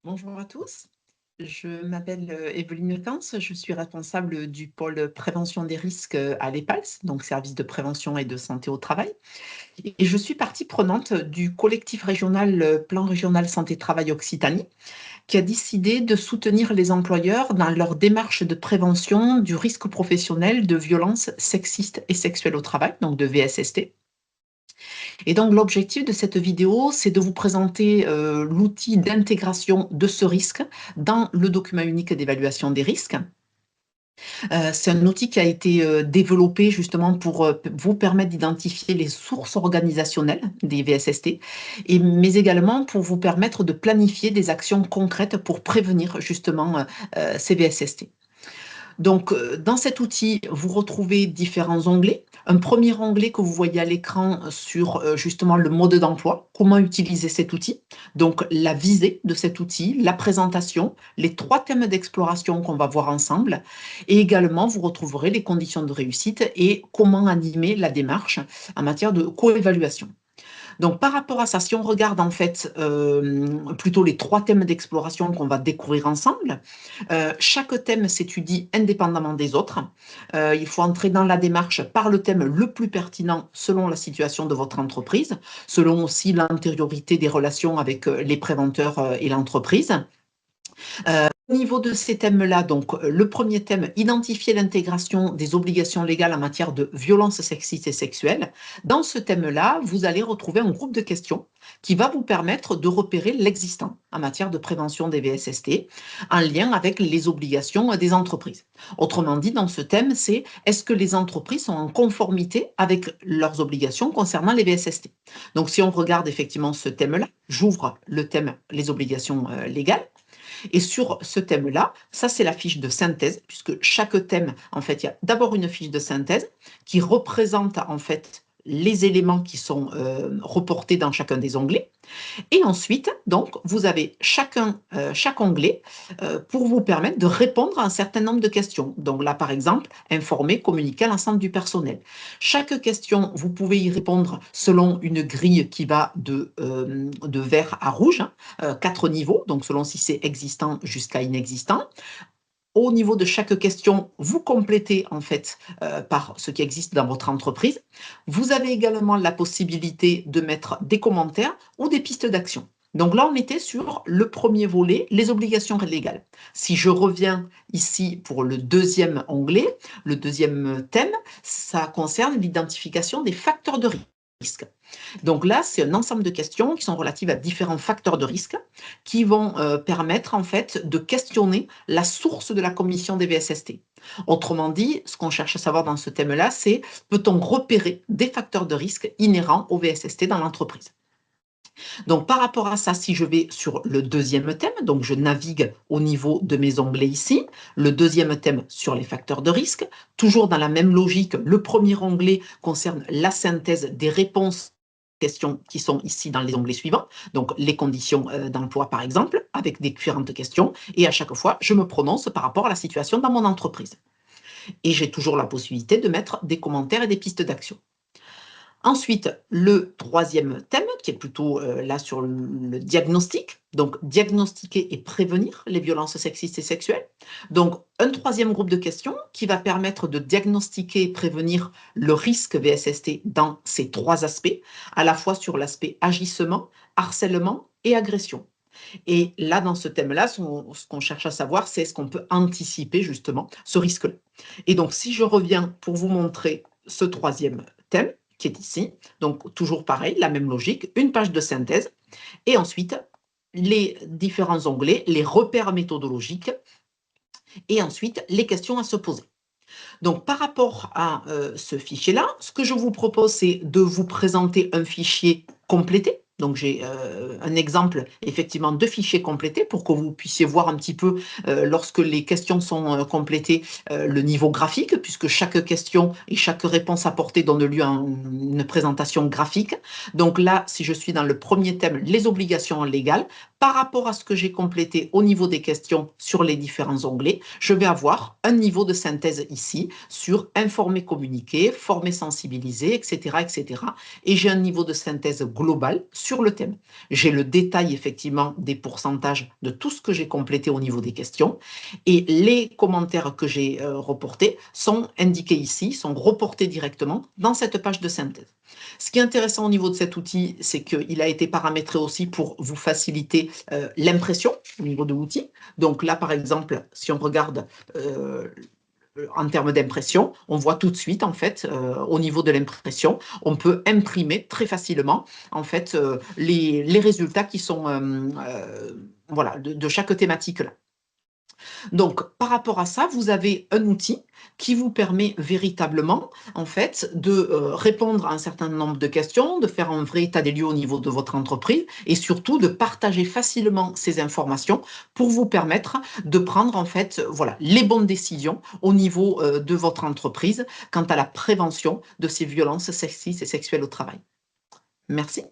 Bonjour à tous, je m'appelle Evelyne Leutens, je suis responsable du pôle prévention des risques à l'EPALS, donc service de prévention et de santé au travail. Et je suis partie prenante du collectif régional Plan régional santé-travail Occitanie, qui a décidé de soutenir les employeurs dans leur démarche de prévention du risque professionnel de violences sexistes et sexuelles au travail, donc de VSST. Et donc l'objectif de cette vidéo, c'est de vous présenter l'outil d'intégration de ce risque dans le document unique d'évaluation des risques. C'est un outil qui a été développé justement pour vous permettre d'identifier les sources organisationnelles des VSST, mais également pour vous permettre de planifier des actions concrètes pour prévenir justement ces VSST. Donc, dans cet outil, vous retrouvez différents onglets. Un premier onglet que vous voyez à l'écran sur justement le mode d'emploi, comment utiliser cet outil. Donc, la visée de cet outil, la présentation, les 3 thèmes d'exploration qu'on va voir ensemble. Et également, vous retrouverez les conditions de réussite et comment animer la démarche en matière de coévaluation. Donc, par rapport à ça, si on regarde en fait plutôt les 3 thèmes d'exploration qu'on va découvrir ensemble, chaque thème s'étudie indépendamment des autres. Il faut entrer dans la démarche par le thème le plus pertinent selon la situation de votre entreprise, selon aussi l'antériorité des relations avec les préventeurs et l'entreprise. Au niveau de ces thèmes-là, donc le premier thème, identifier l'intégration des obligations légales en matière de violences sexistes et sexuelles. Dans ce thème-là, vous allez retrouver un groupe de questions qui va vous permettre de repérer l'existant en matière de prévention des VSST en lien avec les obligations des entreprises. Autrement dit, dans ce thème, c'est est-ce que les entreprises sont en conformité avec leurs obligations concernant les VSST? Donc, si on regarde effectivement ce thème-là, j'ouvre le thème les obligations légales. Et sur ce thème-là, ça c'est la fiche de synthèse, puisque chaque thème, en fait, il y a d'abord une fiche de synthèse qui représente en fait les éléments qui sont reportés dans chacun des onglets. Et ensuite, donc, vous avez chaque onglet pour vous permettre de répondre à un certain nombre de questions. Donc là, par exemple, informer, communiquer à l'ensemble du personnel. Chaque question, vous pouvez y répondre selon une grille qui va de vert à rouge, 4 niveaux, donc selon si c'est existant jusqu'à inexistant. Au niveau de chaque question, vous complétez en fait par ce qui existe dans votre entreprise. Vous avez également la possibilité de mettre des commentaires ou des pistes d'action. Donc là, on était sur le premier volet, les obligations légales. Si je reviens ici pour le deuxième onglet, le deuxième thème, ça concerne l'identification des facteurs de risque. Donc là, c'est un ensemble de questions qui sont relatives à différents facteurs de risque qui vont permettre en fait de questionner la source de la commission des VSST. Autrement dit, ce qu'on cherche à savoir dans ce thème-là, c'est peut-on repérer des facteurs de risque inhérents au VSST dans l'entreprise. Donc par rapport à ça, si je vais sur le deuxième thème, donc je navigue au niveau de mes onglets ici, le deuxième thème sur les facteurs de risque, toujours dans la même logique, le premier onglet concerne la synthèse des réponses questions qui sont ici dans les onglets suivants, donc les conditions d'emploi par exemple, avec différentes questions, et à chaque fois, je me prononce par rapport à la situation dans mon entreprise. Et j'ai toujours la possibilité de mettre des commentaires et des pistes d'action. Ensuite, le troisième thème, qui est plutôt là sur le diagnostic, donc diagnostiquer et prévenir les violences sexistes et sexuelles. Donc, un troisième groupe de questions qui va permettre de diagnostiquer et prévenir le risque VSST dans ces 3 aspects, à la fois sur l'aspect agissement, harcèlement et agression. Et là, dans ce thème-là, ce qu'on cherche à savoir, c'est est-ce qu'on peut anticiper justement ce risque-là. Et donc, si je reviens pour vous montrer ce troisième thème, qui est ici, donc toujours pareil, la même logique, une page de synthèse, et ensuite les différents onglets, les repères méthodologiques, et ensuite les questions à se poser. Donc, par rapport à ce fichier-là, ce que je vous propose, c'est de vous présenter un fichier complété. Donc, j'ai un exemple, effectivement, de fichier complété pour que vous puissiez voir un petit peu, lorsque les questions sont complétées, le niveau graphique, puisque chaque question et chaque réponse apportée donne lieu à une présentation graphique. Donc là, si je suis dans le premier thème, les obligations légales, par rapport à ce que j'ai complété au niveau des questions sur les différents onglets, je vais avoir un niveau de synthèse ici sur informer, communiquer, former, sensibiliser, etc., etc. Et j'ai un niveau de synthèse global sur le thème. J'ai le détail effectivement des pourcentages de tout ce que j'ai complété au niveau des questions et les commentaires que j'ai reportés sont indiqués ici, sont reportés directement dans cette page de synthèse. Ce qui est intéressant au niveau de cet outil, c'est qu'il a été paramétré aussi pour vous faciliter l'impression au niveau de l'outil. Donc là, par exemple, si on regarde en termes d'impression, on voit tout de suite, en fait, au niveau de l'impression, on peut imprimer très facilement, en fait, les résultats qui sont voilà, de chaque thématique là. Donc, par rapport à ça, vous avez un outil qui vous permet véritablement, en fait, de répondre à un certain nombre de questions, de faire un vrai état des lieux au niveau de votre entreprise et surtout de partager facilement ces informations pour vous permettre de prendre, en fait, voilà, les bonnes décisions au niveau de votre entreprise quant à la prévention de ces violences sexistes et sexuelles au travail. Merci.